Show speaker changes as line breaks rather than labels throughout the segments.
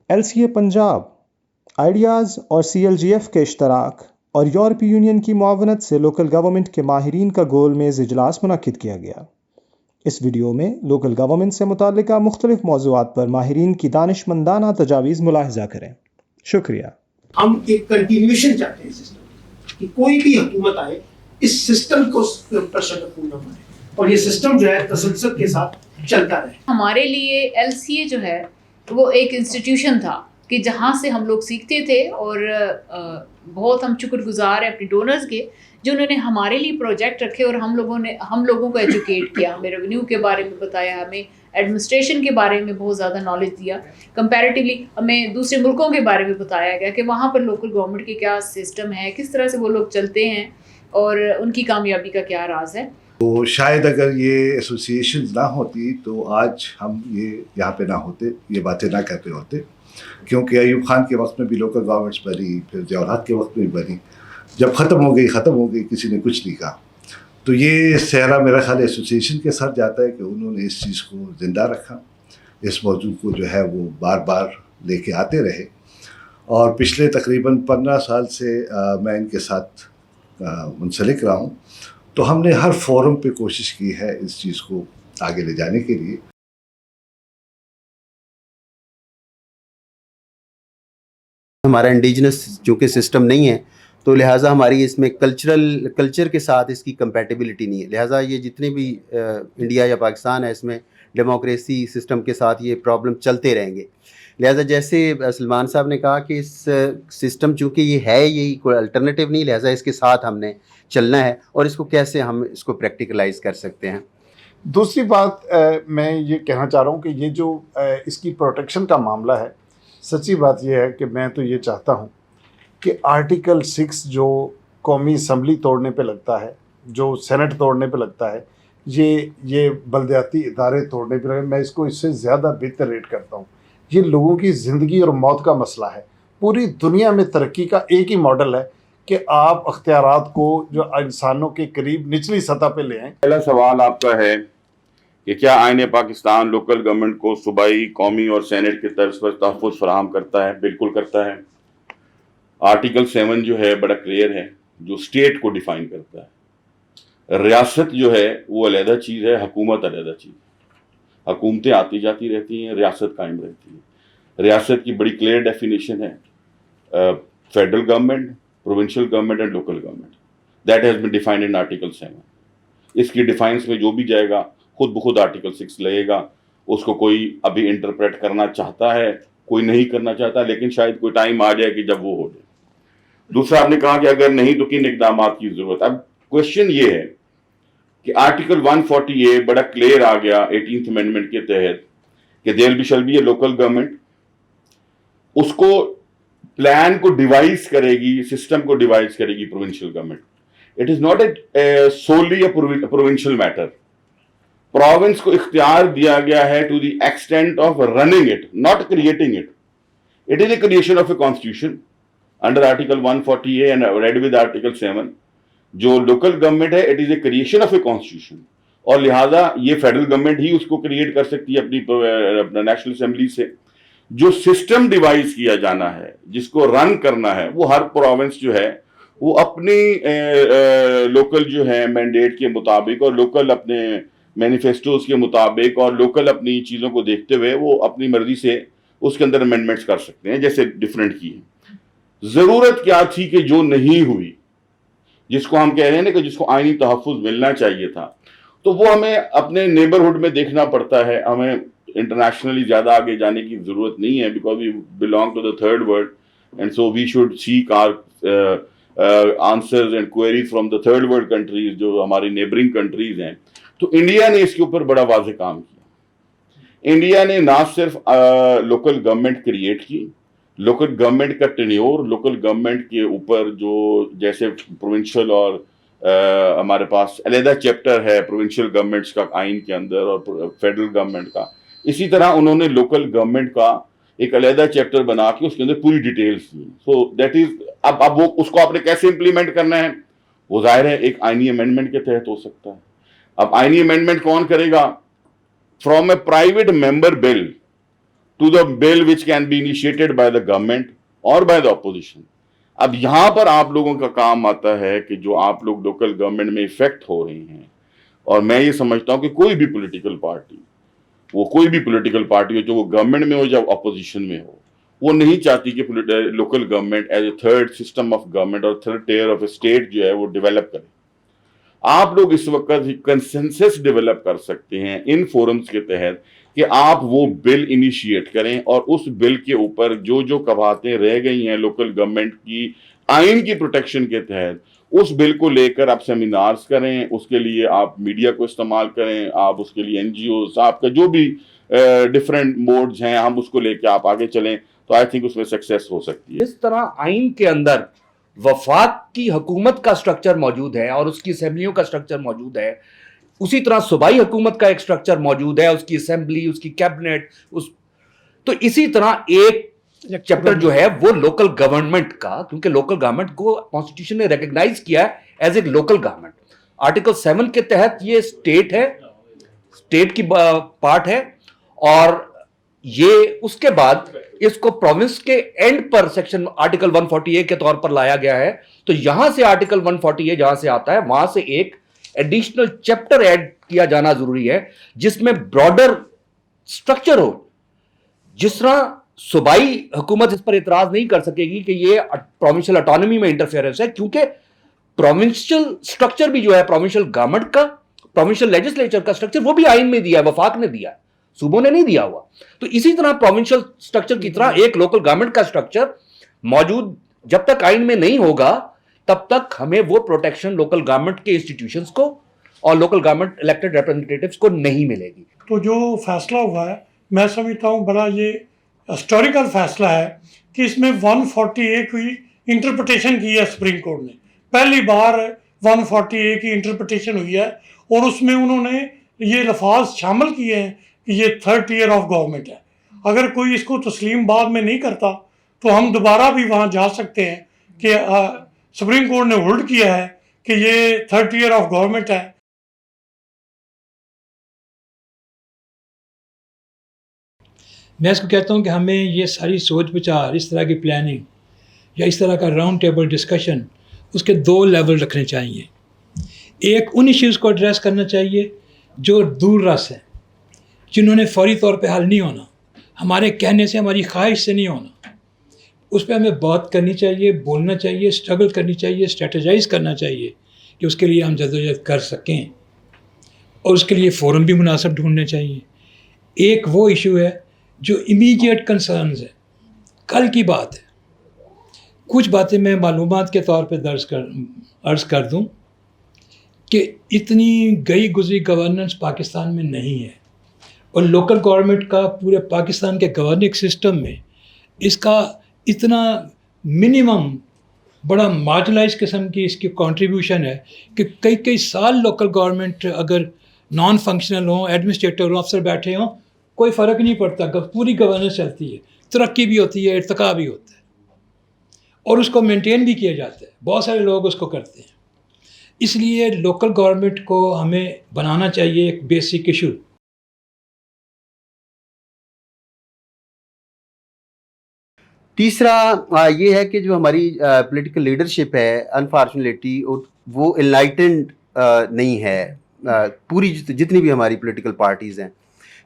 LCA Punjab, ideas और CLGF के इश्तराक और यूरोपी यूनियन की मुआवनत से लोकल गवर्नमेंट के माहिरीन का गोल मेज़ इजलास मुनक्किद किया गया। इस वीडियो में लोकल गवर्नमेंट से मुताल्लिका मुख्तलिफ मौज़ूआत पर माहिरीन की दानिशमंदाना तजावीज़ मुलाहिज़ा करें। शुक्रिया।
हम एक कंटिन्यूएशन चाहते हैं सिस्टम कि कोई भी हुकूमत आए इस सिस्टम को पर शक न पड़े और ये सिस्टम जो है तसलसल के साथ चलता रहे।
हमारे लिए LCA जो है वो एक इंस्टीट्यूशन था कि जहाँ से हम लोग सीखते थे और बहुत हम शुक्रगुजार हैं अपने डोनर्स के जिन्होंने हमारे लिए प्रोजेक्ट रखे और हम लोगों को एजुकेट किया, हमें रेवेन्यू के बारे में बताया, हमें एडमिनिस्ट्रेशन के बारे में बहुत ज़्यादा नॉलेज दिया। कंपैरेटिवली हमें दूसरे मुल्कों के बारे में बताया गया कि वहाँ पर लोकल गवर्नमेंट के क्या सिस्टम है, किस तरह से वो लोग चलते हैं और उनकी कामयाबी का क्या राज है।
तो शायद अगर ये एसोसिएशन ना होती तो आज हम ये यहाँ पे ना होते, ये बातें ना करते होते, क्योंकि अयूब खान के वक्त में भी लोकल गवर्नमेंट्स बनी, फिर ज़िया-उल-हक के वक्त में भी बनी। जब ख़त्म हो गई, किसी ने कुछ नहीं कहा। तो ये सहरा मेरा ख्याल एसोसिएशन के साथ जाता है कि उन्होंने इस चीज़ को ज़िंदा रखा, इस मौजू को जो है वो बार बार लेके आते रहे और पिछले तकरीबन 15 साल से मैं इनके साथ मुंसलिक रहा हूँ। तो हमने हर फोरम पे कोशिश की है इस चीज़ को आगे ले जाने के लिए।
हमारा इंडिजिनस चूँकि सिस्टम नहीं है तो लिहाजा हमारी इसमें कल्चर के साथ इसकी कंपैटिबिलिटी नहीं है। लिहाजा ये जितने भी इंडिया या पाकिस्तान है इसमें डेमोक्रेसी सिस्टम के साथ ये प्रॉब्लम चलते रहेंगे। लिहाजा जैसे सलमान साहब ने कहा कि इस सिस्टम चूँकि ये है, यही कोई अल्टरनेटिव नहीं, लिहाजा इसके साथ हमने चलना है और इसको कैसे हम इसको प्रैक्टिकलाइज कर सकते हैं।
दूसरी बात मैं ये कहना चाह रहा हूँ कि ये जो इसकी प्रोटेक्शन का मामला है, सच्ची बात ये है कि मैं तो ये चाहता हूँ कि आर्टिकल 6 जो कौमी असम्बली तोड़ने पे लगता है, जो सेनेट तोड़ने पे लगता है, ये बलदियाती इदारे तोड़ने पे लगे, मैं इसको इससे ज़्यादा बेहतर रेट करता हूँ। ये लोगों की ज़िंदगी और मौत का मसला है। पूरी दुनिया में तरक्की का एक ही मॉडल है कि आप अख्तियारात को जो इंसानों के करीब निचली सतह पे ले आएँ।
पहला सवाल आपका है कि क्या आईन पाकिस्तान लोकल गवर्नमेंट को सूबाई, कौमी और सेनेट के तर्ज पर तहफ़्फ़ुज़ फराहम करता है? बिल्कुल करता है। आर्टिकल 7 जो है बड़ा क्लियर है, जो स्टेट को डिफ़ाइन करता है। रियासत जो है वो अलहदा चीज़ है, हुकूमत अलहदा चीज़ है। हुकूमतें आती जाती रहती हैं, रियासत कायम रहती है। रियासत की बड़ी क्लियर डेफिनेशन है, federal government, provincial government and local government. That has been defined in article 7। इसकी डिफाइंस में जो भी जाएगा खुद ब खुद आर्टिकल 6 लगेगा। उसको कोई अभी इंटरप्रेट करना चाहता है, कोई नहीं करना चाहता, लेकिन शायद कोई टाइम आ जाए कि जब वो हो जाए। दूसरा आपने कहा कि अगर नहीं तो किन इक़दामात की ज़रूरत। अब क्वेश्चन ये है कि आर्टिकल 140A बड़ा क्लियर आ गया 18th अमेंडमेंट के तहत कि there be shall be a local government. उसको प्लान को डिवाइस करेगी, सिस्टम को डिवाइस करेगी provincial government. It is not a solely a provincial matter. Province को इख्तियार दिया गया है to the extent of running it, not creating it. It is a creation of a constitution under article 140A and read with article 7। जो local government है it is a creation of a constitution और लिहाजा ये federal government ही उसको create कर सकती है अपनी नेशनल असेंबली से। जो सिस्टम डिवाइस किया जाना है, जिसको रन करना है, वो हर प्रोविंस जो है वो अपनी लोकल जो है मैंडेट के मुताबिक और लोकल अपने मैनिफेस्टोज के मुताबिक और लोकल अपनी चीज़ों को देखते हुए वो अपनी मर्जी से उसके अंदर अमेंडमेंट्स कर सकते हैं, जैसे डिफरेंट की है। ज़रूरत क्या थी कि जो नहीं हुई, जिसको हम कह रहे हैं ना कि जिसको आईनी तहफ़्फ़ुज़ मिलना चाहिए था, तो वो हमें अपने नेबरहुड में देखना पड़ता है। हमें इंटरनेशनली ज़्यादा आगे जाने की ज़रूरत नहीं है, because we belong to the third world and so we should seek our answers and queries from the third world countries, जो हमारी नेबरिंग कंट्रीज हैं। तो इंडिया ने इसके ऊपर बड़ा वाज़ेह काम किया। इंडिया ने ना सिर्फ लोकल गवर्नमेंट क्रिएट की, लोकल गवर्नमेंट का टेन्योर, लोकल गवर्नमेंट के ऊपर जो जैसे प्रोविंशियल और हमारे पास अलहदा चैप्टर है प्रोविंशियल गवर्नमेंट्स का आइन के अंदर और फेडरल गवर्नमेंट का, इसी तरह उन्होंने लोकल गवर्नमेंट का एक अलहदा चैप्टर बना के उसके अंदर पूरी details the. So that is अब वो उसको आपने कैसे इंप्लीमेंट करना है, वो जाहिर है एक आईनी अमेंडमेंट के तहत हो सकता है। अब आईनी अमेंडमेंट कौन करेगा? From A private member bill to the bill which can be initiated by the government or by the opposition. अब यहाँ पर आप लोगों का काम आता है कि जो आप लोग लोकल गवर्नमेंट में इफेक्ट हो रहे हैं, और मैं ये समझता हूँ कि कोई भी पॉलिटिकल पार्टी, वो कोई भी पॉलिटिकल पार्टी हो, जो वो गवर्नमेंट में हो या अपोजिशन में हो, वो नहीं चाहती कि local government as a third system of government और थर्ड टियर ऑफ स्टेट जो है वो डेवलप करे. आप लोग इस वक्त कंसेंसस डेवलप कर सकते हैं इन फोरम्स के तहत कि आप वो बिल इनिशिएट करें, और उस बिल के ऊपर जो जो कवायदें रह गई हैं लोकल गवर्नमेंट की आइन की प्रोटेक्शन के तहत, उस बिल को लेकर आप सेमिनार्स करें, उसके लिए आप मीडिया को इस्तेमाल करें, आप उसके लिए एनजीओस, आपका जो भी डिफरेंट मोड्स हैं, हम उसको लेकर आप आगे चलें, तो आई थिंक उसमें सक्सेस हो सकती है.
इस तरह आइन के अंदर वफाक की हुकूमत का स्ट्रक्चर मौजूद है और उसकी असेंबलियों का स्ट्रक्चर मौजूद है, उसी तरह सूबाई हुकूमत का एक स्ट्रक्चर मौजूद है, उसकी असेंबली, उसकी कैबिनेट, तो इसी तरह एक चैप्टर जो है वो लोकल गवर्नमेंट का, क्योंकि लोकल गवर्नमेंट को कॉन्स्टिट्यूशन ने रिकॉग्नाइज किया है as a local government. Article 7 के तहत ये स्टेट है, स्टेट की पार्ट है, और ये उसके बाद इसको प्रोविंस के एंड पर सेक्शन आर्टिकल 148 के तौर पर लाया गया है. तो यहां से आर्टिकल 148 जहां से आता है वहां से एक एडिशनल चैप्टर ऐड किया जाना जरूरी है जिसमें ब्रॉडर स्ट्रक्चर हो. जिस तरह सूबाई हुकूमत इस पर इतराज नहीं कर सकेगी कि ये प्रोविंशियल ऑटोनॉमी में इंटरफेरेंस है, क्योंकि प्रोविंशियल स्ट्रक्चर भी जो है प्रोविंशियल गवर्नमेंट का, प्रोविंशियल लेजिस्लेचर का स्ट्रक्चर वो भी आइन में दिया है, वफाक ने दिया है, सूबों ने नहीं दिया हुआ. तो इसी तरह प्रोविंशियल स्ट्रक्चर की तरह एक लोकल गवर्नमेंट का स्ट्रक्चर मौजूद जब तक आइन में नहीं होगा तब तक हमें वो प्रोटेक्शन लोकल गवर्नमेंट के इंस्टीट्यूशंस को और लोकल गवर्नमेंट इलेक्टेड रिप्रेजेंटेटिव्स को नहीं मिलेगी.
तो जो फैसला हुआ है मैं समझता हूँ बड़ा ये हिस्टोरिकल फैसला है कि इसमें 140A की इंटरप्रिटेशन की है सुप्रीम कोर्ट ने. पहली बार 140A की इंटरप्रिटेशन हुई है और उसमें उन्होंने ये लफाज शामिल किए हैं कि ये थर्ड टियर ऑफ गवर्नमेंट है. अगर कोई इसको तस्लीम बाद में नहीं करता तो हम दोबारा भी वहाँ जा सकते हैं कि सुप्रीम कोर्ट ने होल्ड किया है कि ये थर्ड टियर ऑफ गवर्नमेंट है.
मैं इसको कहता हूँ कि हमें ये सारी सोच विचार, इस तरह की प्लानिंग या इस तरह का राउंड टेबल डिस्कशन, उसके 2 लेवल रखने चाहिए. एक उन इश्यूज़ को एड्रेस करना चाहिए जो दूर रस हैं, जिन्होंने फौरी तौर पे हल नहीं होना, हमारे कहने से, हमारी ख्वाहिश से नहीं होना. उस पर हमें बात करनी चाहिए, बोलना चाहिए, स्ट्रगल करनी चाहिए, स्ट्रेटजाइज करना चाहिए कि उसके लिए हम जद्दोजहद कर सकें, और उसके लिए फ़ोरम भी मुनासिब ढूंढने चाहिए. एक वो इशू है जो इमीडिएट कंसर्न्स है, कल की बात है. कुछ बातें मैं मालूमात के तौर पे अर्ज़ कर दूं कि इतनी गई गुजरी गवर्नेंस पाकिस्तान में नहीं है, और लोकल गवर्नमेंट का पूरे पाकिस्तान के गवर्निंग सिस्टम में इसका इतना मिनिमम बड़ा मार्जिनलाइज किस्म की इसकी कंट्रीब्यूशन है कि कई कई साल लोकल गवर्नमेंट अगर नॉन फंक्शनल हों, एडमिनिस्ट्रेटर हों, अफसर बैठे हों, कोई फ़र्क नहीं पड़ता, पूरी गवर्नेंस चलती है, तरक्की भी होती है, इर्तिका भी होता है, और उसको मेंटेन भी किया जाता है. बहुत सारे लोग उसको करते हैं. इसलिए लोकल गवर्नमेंट को हमें बनाना चाहिए एक बेसिक इशू.
तीसरा ये है कि जो हमारी पॉलिटिकल लीडरशिप है, अनफॉर्चुनेटली वो इनलाइटेंड नहीं है. पूरी जितनी भी हमारी पॉलिटिकल पार्टीज़ हैं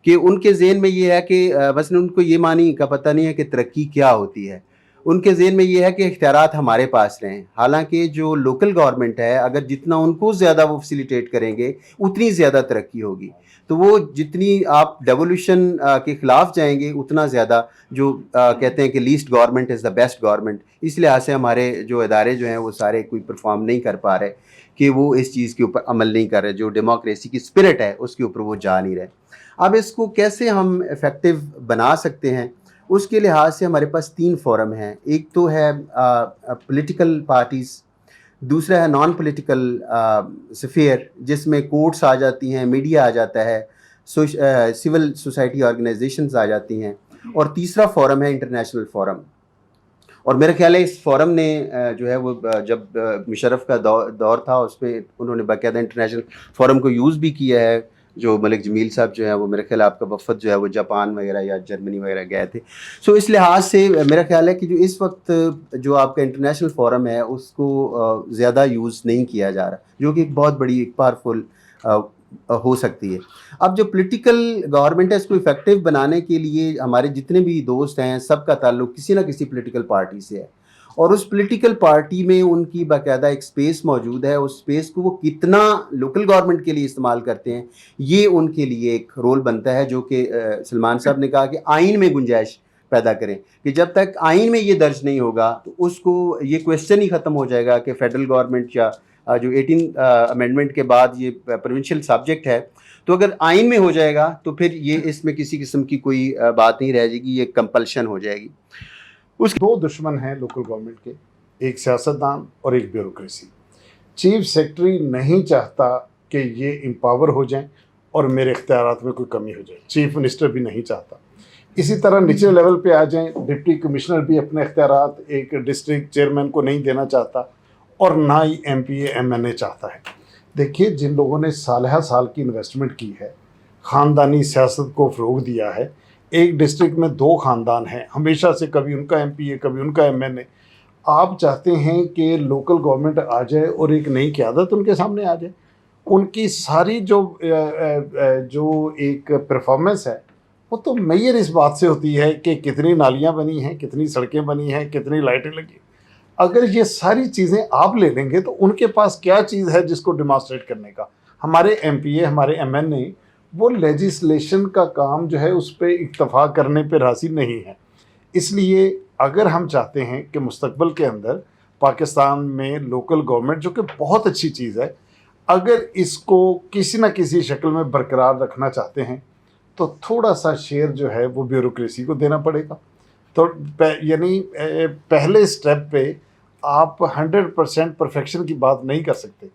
कि उनके ज़हन में ये है कि मसलन उनको ये मानी का पता नहीं है कि तरक्की क्या होती है. उनके ज़हन में ये है कि इख्तियारात हमारे पास रहें. हालांकि जो लोकल गवर्नमेंट है, अगर जितना उनको ज़्यादा वो फैसिलिटेट करेंगे उतनी ज़्यादा तरक्की होगी. तो वो जितनी आप डेवोल्यूशन के ख़िलाफ़ जाएंगे उतना ज़्यादा जो कहते हैं कि least government is the best government, इस लिहाज से हमारे जो इदारे जो हैं वो सारे कोई परफॉर्म नहीं कर पा रहे कि वो इस चीज़ के ऊपर अमल नहीं कर रहे, जो डेमोक्रेसी की स्पिरिट है उसके ऊपर वो जा नहीं रहे. अब इसको कैसे हम इफ़ेक्टिव बना सकते हैं, उसके लिहाज से हमारे पास 3 फोरम हैं. एक तो है पॉलिटिकल पार्टीज़, दूसरा है नॉन पॉलिटिकल स्फीयर जिसमें कोर्ट्स आ जाती हैं, मीडिया आ जाता है, सिविल सोसाइटी ऑर्गेनाइजेशंस आ जाती हैं, और तीसरा फोरम है इंटरनेशनल फोरम. और मेरा ख्याल है इस फोरम ने जो है वो जब मुशर्रफ का दौर था उस पर उन्होंने बाकायदा इंटरनेशनल फोरम को यूज़ भी किया है. جو ملک جمیل صاحب جو ہیں وہ میرا خیال ہے آپ کا وفد جو ہے وہ جاپان وغیرہ یا جرمنی وغیرہ گئے تھے. سو اس لحاظ سے میرا خیال ہے کہ جو اس وقت جو آپ کا انٹرنیشنل فورم ہے اس کو زیادہ یوز نہیں کیا جا رہا, جو کہ ایک بہت بڑی ایک پاورفل ہو سکتی ہے. اب جو پولیٹیکل گورنمنٹ ہے اس کو افیکٹو بنانے کے لیے ہمارے جتنے بھی دوست ہیں سب کا تعلق کسی نہ کسی پولیٹیکل پارٹی سے ہے, اور اس پولیٹیکل پارٹی میں ان کی باقاعدہ ایک سپیس موجود ہے. اس سپیس کو وہ کتنا لوکل گورنمنٹ کے لیے استعمال کرتے ہیں یہ ان کے لیے ایک رول بنتا ہے, جو کہ سلمان صاحب نے کہا کہ آئین میں گنجائش پیدا کریں, کہ جب تک آئین میں یہ درج نہیں ہوگا تو اس کو یہ کویسچن ہی ختم ہو جائے گا کہ فیڈرل گورنمنٹ یا جو 18 امینڈمنٹ کے بعد یہ پروونشل سبجیکٹ ہے, تو اگر آئین میں ہو جائے گا تو پھر یہ اس میں کسی قسم کی کوئی بات نہیں رہ جائے گی, یہ کمپلشن ہو جائے گی.
اس دو دشمن ہیں لوکل گورنمنٹ کے, ایک سیاستدان اور ایک بیوروکریسی. چیف سیکرٹری نہیں چاہتا کہ یہ امپاور ہو جائیں اور میرے اختیارات میں کوئی کمی ہو جائے, چیف منسٹر بھی نہیں چاہتا. اسی طرح نچلے لیول پہ آ جائیں, ڈپٹی کمشنر بھی اپنے اختیارات ایک ڈسٹرکٹ چیئرمین کو نہیں دینا چاہتا, اور نہ ہی M P A M N A چاہتا ہے. دیکھیے جن لوگوں نے سالہ سال کی انویسٹمنٹ کی ہے, خاندانی سیاست کو فروغ دیا ہے, ایک ڈسٹرکٹ میں 2 خاندان ہیں ہمیشہ سے, کبھی ان کا ایم پی اے کبھی ان کا ایم این اے. آپ چاہتے ہیں کہ لوکل گورنمنٹ آ جائے اور ایک نئی قیادت ان کے سامنے آ جائے, ان کی ساری جو ایک پرفارمنس ہے وہ تو میئر اس بات سے ہوتی ہے کہ کتنی نالیاں بنی ہیں, کتنی سڑکیں بنی ہیں, کتنی لائٹیں لگی. اگر یہ ساری چیزیں آپ لے لیں گے تو ان کے پاس کیا چیز ہے جس کو ڈیمانسٹریٹ کرنے کا. ہمارے ایم پی اے ہمارے ایم این اے وہ لیجسلیشن کا کام جو ہے اس پہ اکتفا کرنے پہ راضی نہیں ہے. اس لیے اگر ہم چاہتے ہیں کہ مستقبل کے اندر پاکستان میں لوکل گورنمنٹ, جو کہ بہت اچھی چیز ہے, اگر اس کو کسی نہ کسی شکل میں برقرار رکھنا چاہتے ہیں تو تھوڑا سا شیئر جو ہے وہ بیوروکریسی کو دینا پڑے گا. تو یعنی پہلے سٹیپ پہ آپ 100% پرفیکشن کی بات نہیں کر سکتے.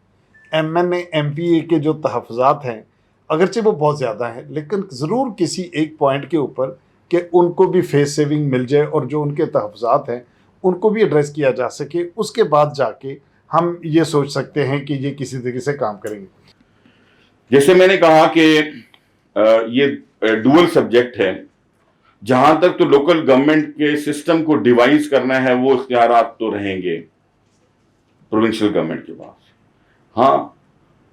M N A M P A کے جو تحفظات ہیں اگرچہ وہ بہت زیادہ ہیں, لیکن ضرور کسی ایک پوائنٹ کے اوپر کہ ان کو بھی فیس سیونگ مل جائے اور جو ان کے تحفظات ہیں ان کو بھی ایڈریس کیا جا سکے. اس کے بعد جا کے ہم یہ سوچ سکتے ہیں کہ یہ کسی طریقے سے کام کریں گے.
جیسے میں نے کہا کہ یہ ڈوئل سبجیکٹ ہے, جہاں تک تو لوکل گورنمنٹ کے سسٹم کو ڈیوائز کرنا ہے وہ اختیارات تو رہیں گے پروونشل گورنمنٹ کے پاس. ہاں,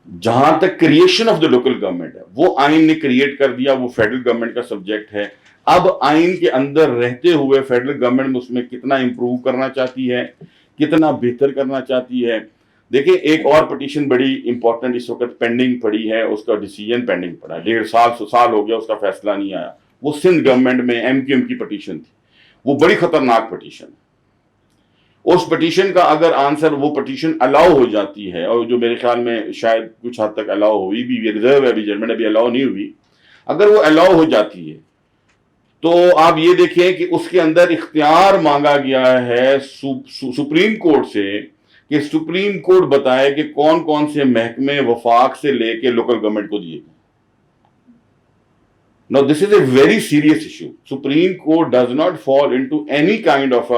جہاں تک creation of the local government ہے وہ آئین نے کریٹ کر دیا, وہ فیڈرل گورنمنٹ کا سبجیکٹ ہے. اب آئین کے اندر رہتے ہوئے فیڈرل گورنمنٹ اس میں کتنا امپروو کرنا چاہتی ہے, کتنا بہتر کرنا چاہتی ہے. دیکھیں ایک اور پٹیشن بڑی امپورٹنٹ اس وقت پینڈنگ پڑی ہے, اس کا ڈیسیجن پینڈنگ پڑا ہے, 1.5 سال ہو گیا اس کا فیصلہ نہیں آیا. وہ سندھ گورنمنٹ میں ایم کیو ایم کی پٹیشن تھی, وہ بڑی خطرناک پٹیشن ہے. اس پٹیشن کا اگر آنسر وہ پٹیشن الاؤ ہو جاتی ہے, اور جو میرے خیال میں شاید کچھ حد تک الاؤ ہوئی بھی, ریزرو ہے ابھی, ججمنٹ ابھی الاؤ نہیں ہوئی, اگر وہ الاؤ ہو جاتی ہے تو آپ یہ دیکھیں کہ اس کے اندر اختیار مانگا گیا ہے سپریم کورٹ سے کہ سپریم کورٹ بتائے کہ کون کون سے محکمے وفاق سے لے کے لوکل گورنمنٹ کو دیے گئے. Now this is a very serious issue. Supreme Court does not fall into any kind of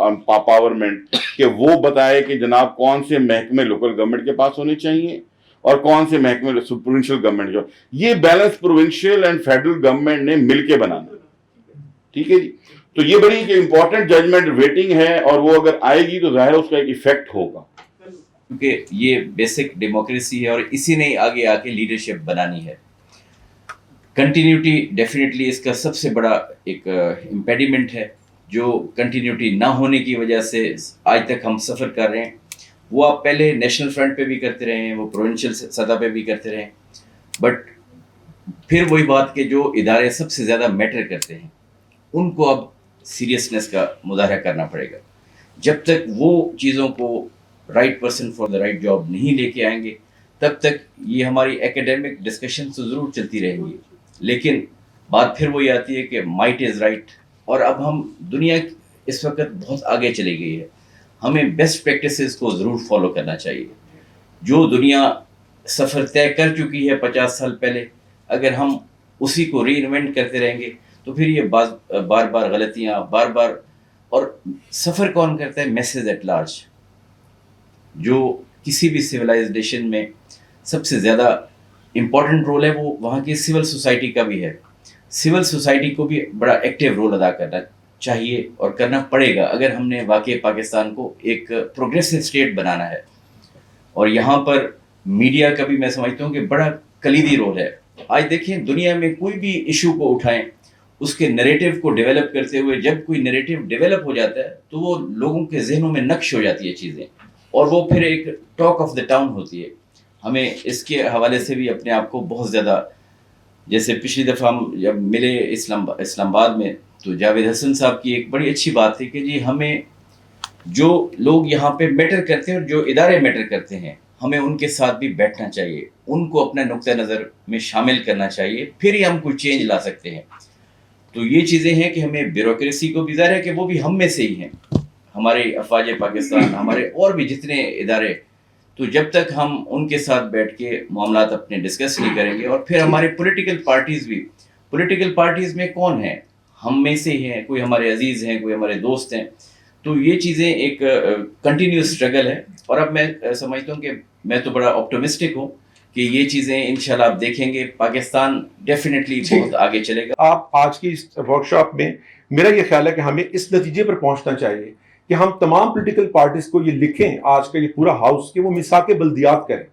empowerment کہ وہ بتائے کہ جناب کون سے محکمے لوکل گورنمنٹ کے پاس ہونے چاہیے اور کون سے محکمے پروونشل گورنمنٹ کے. یہ balance provincial and federal government نے مل کے بنانا. ٹھیک ہے جی, تو یہ بڑی امپورٹنٹ ججمنٹ ویٹنگ ہے, اور وہ اگر آئے گی تو ظاہر اس کا ایک ایفیکٹ ہوگا,
کیونکہ یہ بیسک ڈیموکریسی ہے اور اسی نے آگے آ کے لیڈرشپ بنانی ہے. کنٹینیوٹی ڈیفینیٹلی اس کا سب سے بڑا ایک امپیڈیمنٹ ہے, جو کنٹینیوٹی نہ ہونے کی وجہ سے آج تک ہم سفر کر رہے ہیں. وہ آپ پہلے نیشنل فرنٹ پہ بھی کرتے رہے ہیں, وہ پروونشل سطح پہ بھی کرتے رہے ہیں, بٹ پھر وہی بات کہ جو ادارے سب سے زیادہ میٹر کرتے ہیں ان کو اب سیریسنس کا مظاہرہ کرنا پڑے گا. جب تک وہ چیزوں کو right person for the right job نہیں لے کے آئیں گے تب تک یہ ہماری ایکیڈیمک ڈسکشن تو ضرور چلتی رہیں گی, لیکن بات پھر وہی آتی ہے کہ مائٹ از رائٹ. اور اب ہم دنیا اس وقت بہت آگے چلی گئی ہے, ہمیں بیسٹ پریکٹسز کو ضرور فالو کرنا چاہیے. جو دنیا سفر طے کر چکی ہے 50 سال پہلے, اگر ہم اسی کو ری انوینٹ کرتے رہیں گے تو پھر یہ بار بار غلطیاں بار بار. اور سفر کون کرتا ہے؟ Masses at large. جو کسی بھی سویلائزیشن میں سب سے زیادہ इम्पॉर्टेंट रोल है वो वहाँ की सिविल सोसाइटी का भी है। सिविल सोसाइटी को भी बड़ा एक्टिव रोल अदा करना चाहिए और करना पड़ेगा अगर हमने वाकई पाकिस्तान को एक प्रोग्रेसिव स्टेट बनाना है। और यहाँ पर मीडिया का भी मैं समझता हूँ कि बड़ा कलीदी रोल है। आज देखिए दुनिया में कोई भी इशू को उठाएं, उसके नैरेटिव को डेवलप करते हुए जब कोई नैरेटिव डेवलप हो जाता है तो वो लोगों के जहनों में नक्श हो जाती है चीज़ें, और वो फिर एक टॉक ऑफ द टाउन होती है। हमें इसके हवाले से भी अपने आप को बहुत ज़्यादा, जैसे पिछली दफ़ा हम जब मिले इस्लामाबाद में तो जावेद हसन साहब की एक बड़ी अच्छी बात थी कि जी हमें जो लोग यहाँ पे मैटर करते हैं और जो इदारे मैटर करते हैं हमें उनके साथ भी बैठना चाहिए, उनको अपने नुक्ता नज़र में शामिल करना चाहिए, फिर ही हम कोई चेंज ला सकते हैं। तो ये चीज़ें हैं कि हमें ब्यूरोक्रेसी को भी, ज़ाहिर है कि वो भी हम में से ही हैं, हमारे अफवाज पाकिस्तान, हमारे और भी जितने इदारे, तो जब तक हम उनके साथ बैठ के मामलात अपने डिस्कस नहीं करेंगे, और फिर हमारे पॉलिटिकल पार्टीज़ में कौन है, हम में से ही हैं, कोई हमारे अजीज़ हैं, कोई हमारे दोस्त हैं, तो ये चीज़ें एक कंटिन्यूस स्ट्रगल है। और अब मैं समझता हूँ कि मैं तो बड़ा ऑप्टिमिस्टिक हूँ कि ये चीज़ें इंशाल्लाह आप देखेंगे पाकिस्तान डेफिनेटली बहुत आगे चलेगा।
आप आज की इस वर्कशॉप में मेरा ये ख्याल है कि हमें इस नतीजे पर पहुंचना चाहिए कि हम तमाम पॉलिटिकल पार्टीज को ये लिखें, आज का ये पूरा हाउस, कि वो मिसाके बल्दियात करें,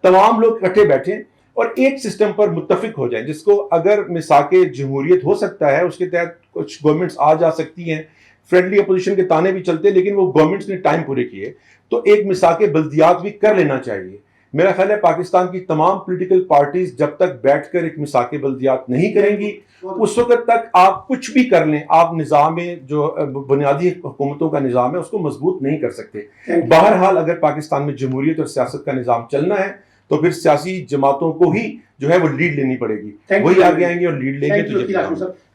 तमाम लोग इकट्ठे बैठें और एक सिस्टम पर मुत्तफिक हो जाएं, जिसको अगर मिसाके जमहूरियत हो सकता है, उसके तहत कुछ गवर्नमेंट्स आ जा सकती हैं, फ्रेंडली अपोजिशन के ताने भी चलते हैं, लेकिन वो गवर्नमेंट्स ने टाइम पूरे किए, तो एक मिसाके बल्दियात भी कर लेना चाहिए। मेरा ख्याल है पाकिस्तान की तमाम पॉलिटिकल पार्टीज जब तक बैठकर एक मिसाके बल्दियात नहीं करेंगी, उस वक्त तक आप कुछ भी कर लें, आप निज़ाम में जो बुनियादी हुकूमतों का निज़ाम है उसको मजबूत नहीं कर सकते। बहरहाल अगर पाकिस्तान में जमहूरियत और सियासत का निज़ाम चलना है तो फिर सियासी जमातों को ही जो है वो लीड लेनी पड़ेगी, वही आगे आएंगे और लीड लेंगे।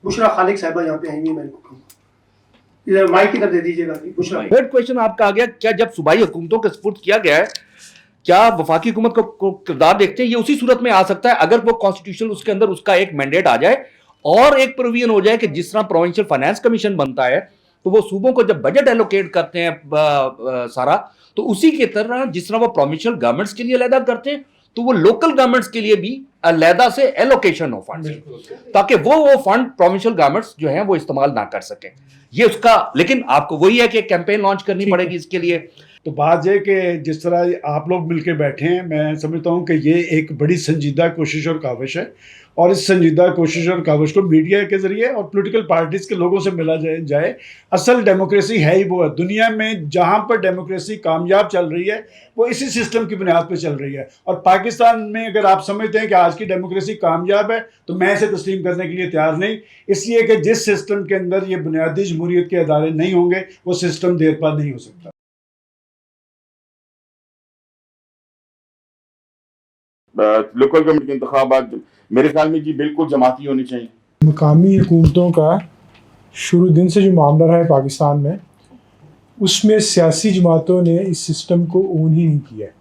बुशरा खालिक साहिबा यहाँ पे आएंगी, मैं इधर माइक इधर दे दीजिएगा।
थर्ड क्वेश्चन आपका आ गया, क्या जब सूबाई हुकूमतों के सपुर्द किया गया है, क्या वफाकी हुकूमत को किरदार देखते हैं? ये उसी सूरत में आ सकता है अगर वो कॉन्स्टिट्यूशन उसके अंदर उसका एक मैंडेट आ जाए और एक प्रोविजन हो जाए कि जिस तरह प्रोविंशियल फाइनेंस कमीशन बनता है तो वो सूबों को जब बजट एलोकेट करते हैं सारा, तो उसी की तरह जिस तरह वो प्रोविंशियल गवर्नमेंट्स के लिए अलहदा करते हैं तो वो लोकल गवर्नमेंट्स के लिए भी अलहदा से एलोकेशन हो फंड, ताकि वो फंड प्रोविंशियल गवर्नमेंट्स जो हैं वो इस्तेमाल ना कर सकें। ये उसका, लेकिन आपको वही है कि कैंपेन लॉन्च करनी पड़ेगी इसके लिए।
तो बात यह कि जिस तरह आप लोग मिलकर बैठे हैं, मैं समझता हूँ कि ये एक बड़ी संजीदा कोशिश और काविश है, और इस संजीदा कोशिश और काविश को मीडिया के ज़रिए और पॉलिटिकल पार्टीज़ के लोगों से मिला जाए। असल डेमोक्रेसी है ही वो है। दुनिया में जहाँ पर डेमोक्रेसी कामयाब चल रही है वो इसी सिस्टम की बुनियाद पर चल रही है, और पाकिस्तान में अगर आप समझते हैं कि आज की डेमोक्रेसी कामयाब है तो मैं इसे तस्लीम करने के लिए तैयार नहीं, इसलिए कि जिस सिस्टम के अंदर ये बुनियादी जमहूरियत के अदारे नहीं होंगे वो सिस्टम देर पा नहीं हो सकता।
लोकल गवर्नमेंट के इंतखाबात मेरे ख्याल में जी बिल्कुल जमाती होनी चाहिए।
मकामी हुकूमतों का शुरू दिन से जो मामला रहा है पाकिस्तान में, उसमें सियासी जमातों ने इस सिस्टम को ओन ही नहीं किया है।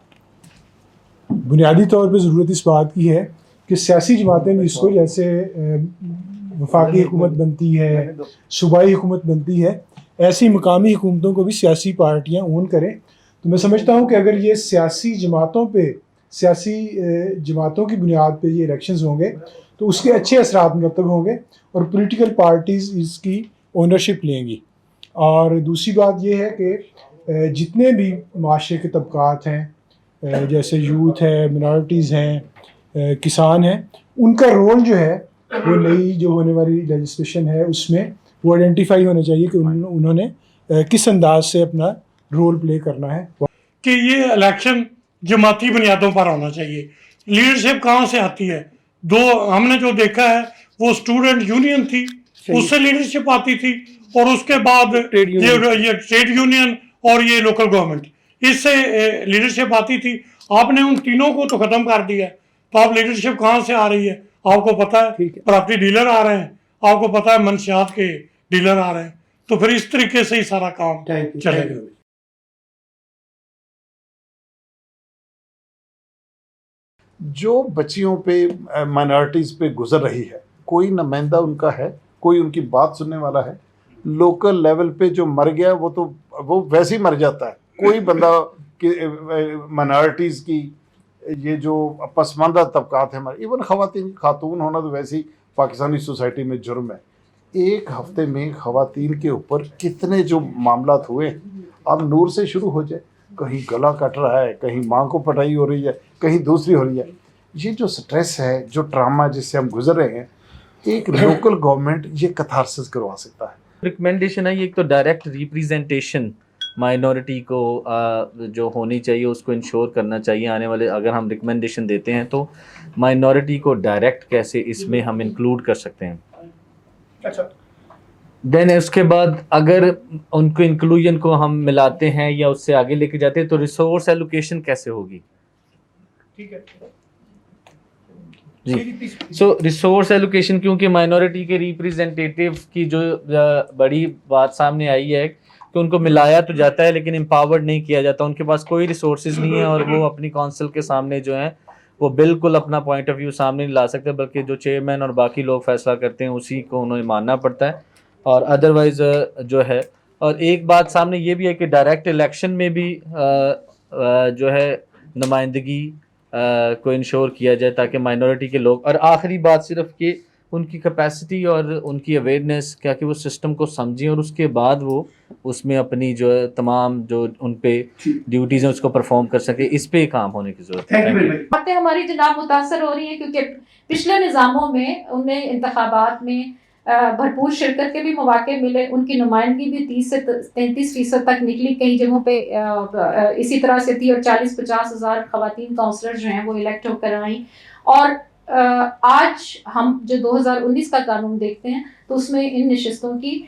बुनियादी तौर पर ज़रूरत इस बात की है कि सियासी जमातें भी इसको, जैसे वफाकी हुकूमत बनती है, सूबाई हुकूमत बनती है, ऐसी मकामी हुकूमतों को भी सियासी पार्टियाँ ओन करें। तो मैं समझता हूँ कि अगर ये सियासी जमातों की बुनियाद पे ये इलेक्शंस होंगे तो उसके अच्छे असरात मुरतब होंगे और पॉलिटिकल पार्टीज़ इसकी ओनरशिप लेंगी। और दूसरी बात ये है कि जितने भी माशरे के तबकात हैं, जैसे यूथ है, मिनॉरिटीज़ हैं, किसान हैं, उनका रोल जो है वो नई जो होने वाली लेजिस्लेशन है उसमें वो आइडेंटिफाई होना चाहिए कि उन्होंने किस अंदाज से अपना रोल प्ले करना है।
कि ये इलेक्शन जमाती बुनियादों पर होना चाहिए। लीडरशिप कहाँ से आती है? हमने जो देखा है वो स्टूडेंट यूनियन थी, उससे लीडरशिप आती थी, और उसके बाद ये ट्रेड यूनियन और ये लोकल गवर्नमेंट, इससे लीडरशिप आती थी। आपने उन तीनों को तो ख़त्म कर दिया है, तो आप लीडरशिप कहाँ से आ रही है? आपको पता है प्रॉपर्टी डीलर आ रहे हैं, आपको पता है मंशियात के डीलर आ रहे हैं, तो फिर इस तरीके से ही सारा काम चलेगा।
जो बच्चियों पे, माइनॉरिटीज़ पे गुजर रही है, कोई नुमाइंदा उनका है, कोई उनकी बात सुनने वाला है? लोकल लेवल पे जो मर गया वो वैसे ही मर जाता है। कोई बंदा माइनॉरिटीज़ की یہ جو پسماندہ طبقات ہیں ہمارے، ایون خاتون ہونا تو ویسے ہی پاکستانی سوسائٹی میں جرم ہے. ایک ہفتے میں خواتین کے اوپر کتنے جو معاملات ہوئے ہیں. اب نور سے شروع ہو جائے، کہیں گلا کٹ رہا ہے، کہیں ماں کو پٹائی ہو رہی ہے، کہیں دوسری ہو رہی ہے. یہ جو سٹریس ہے، جو ٹراما جس سے ہم گزر رہے ہیں، ایک لوکل گورنمنٹ یہ کتھارسس کروا سکتا ہے.
ریکمنڈیشن ہے ایک تو ڈائریکٹ ریپریزنٹیشن مائنورٹی کو جو ہونی چاہیے اس کو انشور کرنا چاہیے. آنے والے اگر ہم ریکمنڈیشن دیتے ہیں تو مائنورٹی کو ڈائریکٹ کیسے اس میں ہم انکلوڈ کر سکتے ہیں.
اچھا
دین اس کے بعد اگر ان کو انکلوژن کو ہم ملاتے ہیں یا اس سے آگے لے کے جاتے ہیں تو ریسورس ایلوکیشن کیسے ہوگی.
ٹھیک ہے
جی سو ریسورس ایلوکیشن، کیونکہ مائنورٹی کے ریپریزنٹیٹیو کی جو بڑی بات سامنے آئی ہے کہ ان کو ملایا تو جاتا ہے لیکن امپاورڈ نہیں کیا جاتا. ان کے پاس کوئی ریسورسز نہیں ہے اور وہ اپنی کونسل کے سامنے جو ہیں وہ بالکل اپنا پوائنٹ آف ویو سامنے نہیں لا سکتے، بلکہ جو چیئرمین اور باقی لوگ فیصلہ کرتے ہیں اسی کو انہیں ماننا پڑتا ہے. اور ادروائز جو ہے، اور ایک بات سامنے یہ بھی ہے کہ ڈائریکٹ الیکشن میں بھی جو ہے نمائندگی کو انشور کیا جائے تاکہ مائنورٹی کے لوگ، اور آخری بات صرف کہ ان کی کیپیسٹی اور ان کی اویئرنیس کیا کہ وہ سسٹم کو سمجھیں اور اس کے بعد وہ اس میں اپنی جو ہے تمام جو ان پہ ڈیوٹیز ہیں اس کو پرفارم کر سکے. اس پہ کام ہونے کی ضرورت ہے.
باتیں ہماری جناب متاثر ہو رہی ہیں کیونکہ پچھلے نظاموں میں انہیں انتخابات میں بھرپور شرکت کے بھی مواقع ملے. ان کی نمائندگی بھی 30 سے 33% تک نکلی. کئی جگہوں پہ اسی طرح سے 30 اور 40-50 ہزار خواتین کاؤنسلر جو ہیں وہ الیکٹ ہو کر آئیں. اور آج ہم جو 2019 کا قانون دیکھتے ہیں تو اس میں ان نشستوں کی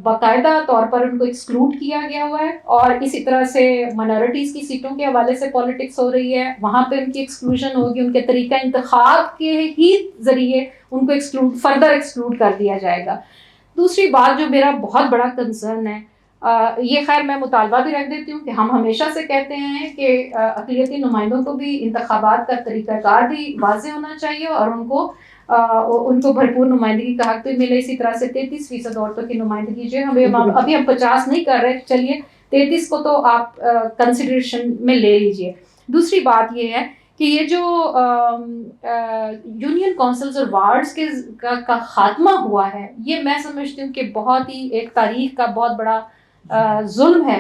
باقاعدہ طور پر ان کو ایکسکلوڈ کیا گیا ہوا ہے. اور اسی طرح سے مائنورٹیز کی سیٹوں کے حوالے سے پالیٹکس ہو رہی ہے، وہاں پہ ان کی ایکسکلوژن ہوگی. ان کے طریقہ انتخاب کے ہی ذریعے ان کو فردر ایکسکلوڈ کر دیا جائے گا. دوسری بات جو میرا بہت بڑا کنسرن ہے، یہ خیر میں مطالبہ بھی رکھ دیتی ہوں کہ ہم ہمیشہ سے کہتے ہیں کہ اقلیتی نمائندوں کو بھی انتخابات کا طریقہ کار بھی واضح ہونا چاہیے اور ان کو بھرپور نمائندگی کا حق بھی ملے. اسی طرح سے 33% عورتوں کی نمائندگی جو ہے ابھی ہم 50 نہیں کر رہے، چلیے 33 کو تو آپ کنسیڈریشن میں لے لیجئے. دوسری بات یہ ہے کہ یہ جو یونین کونسلز اور وارڈز کا خاتمہ ہوا ہے، یہ میں سمجھتی ہوں کہ بہت ہی ایک تاریخ کا بہت بڑا ظلم ہے.